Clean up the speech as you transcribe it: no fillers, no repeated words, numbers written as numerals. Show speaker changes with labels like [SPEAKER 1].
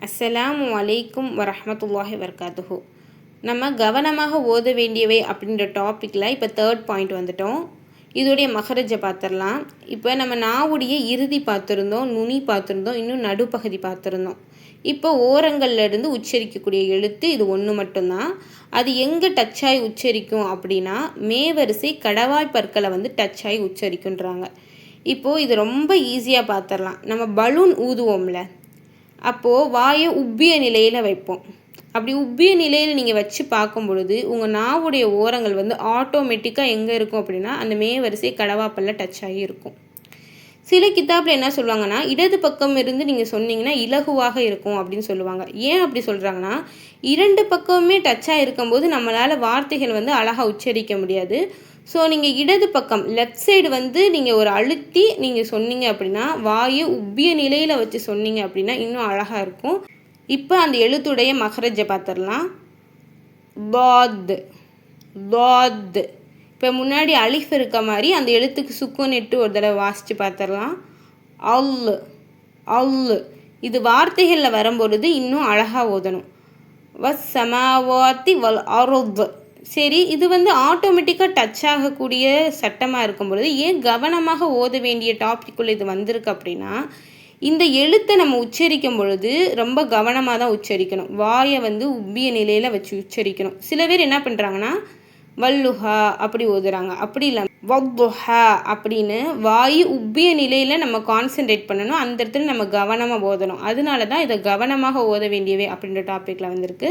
[SPEAKER 1] அஸ்ஸலாமு அலைக்கும் வரஹ்மத்துல்லாஹி வபரகாத்துஹு. நம்ம கவனமாக ஓத வேண்டியவை அப்படின்ற டாப்பிக்கில் இப்போ 3rd பாயிண்ட் வந்துட்டோம். இதோடைய மகரஜை பார்த்துடலாம். இப்போ நம்ம நாவுடைய இறுதி பார்த்துருந்தோம், நுனி பார்த்துருந்தோம், இன்னும் நடுப்பகுதி பார்த்துருந்தோம். இப்போ ஓரங்கள்ல இருந்து உச்சரிக்கக்கூடிய எழுத்து இது ஒன்று மட்டும்தான். அது எங்கே டச் ஆகி உச்சரிக்கும் அப்படின்னா மேவரிசை கடவாய் பற்களை வந்து டச் ஆகி உச்சரிக்குன்றாங்க. இப்போது இது ரொம்ப ஈஸியாக பார்த்துடலாம். நம்ம பலூன் ஊதுவோம்ல, அப்போது வாயை உப்பிய நிலையில் வைப்போம். அப்படி உப்பிய நிலையில் நீங்கள் வச்சு பார்க்கும் பொழுது உங்கள் நாவுடைய ஓரங்கள் வந்து ஆட்டோமேட்டிக்காக எங்கே இருக்கும் அப்படின்னா அந்த மேவரிசை கடவாப்பல்ல டச் ஆகி இருக்கும். சில கிதாப்பில் என்ன சொல்லுவாங்கன்னா, இடது பக்கம் இருந்து நீங்கள் சொன்னீங்கன்னா இலகுவாக இருக்கும் அப்படின்னு சொல்லுவாங்க. ஏன் அப்படி சொல்கிறாங்கன்னா, 2 பக்கமுமே டச்சாக இருக்கும்போது நம்மளால் வார்த்தைகள் வந்து அழகாக உச்சரிக்க முடியாது. ஸோ நீங்கள் இடது பக்கம் லெஃப்ட் சைடு வந்து நீங்கள் ஒரு அழுத்தி நீங்கள் சொன்னீங்க அப்படின்னா, வாயை உப்பிய நிலையில் வச்சு சொன்னீங்க அப்படின்னா இன்னும் அழகாக இருக்கும். இப்போ அந்த எழுத்துடைய மகரஜை பார்த்துடலாம். பாத் பாத். இப்போ முன்னாடி அலிஃப் இருக்க மாதிரி அந்த எழுத்துக்கு சுக்குன் இட்டு ஒரு தடவை வாசித்து பார்த்துடலாம். அல் அல். இது வார்த்தைகளில் வரும்பொழுது இன்னும் அழகாக ஓதணும். வஸ் சமாவாத்தி வல் அருத். சரி, இது வந்து ஆட்டோமேட்டிக்காக டச் ஆகக்கூடிய சட்டமாக இருக்கும் பொழுது ஏன் கவனமாக ஓத வேண்டிய டாப்பிக்குள்ளே இது வந்திருக்கு அப்படின்னா, இந்த எழுத்தை நம்ம உச்சரிக்கும் பொழுது ரொம்ப கவனமாக தான் உச்சரிக்கணும். வாயை வந்து உப்பிய நிலையில் வச்சு உச்சரிக்கணும். சில பேர் என்ன பண்ணுறாங்கன்னா வல்லுஹா அப்படி ஓதுறாங்க. அப்படி இல்லை, வத்துஹா அப்படின்னு வாய் உப்பிய நிலையில் நம்ம கான்சென்ட்ரேட் பண்ணணும். அந்த இடத்துல நம்ம கவனமாக ஓதணும். அதனால தான் இதை கவனமாக ஓத வேண்டியவை அப்படின்ற டாப்பிக்கில் வந்திருக்கு.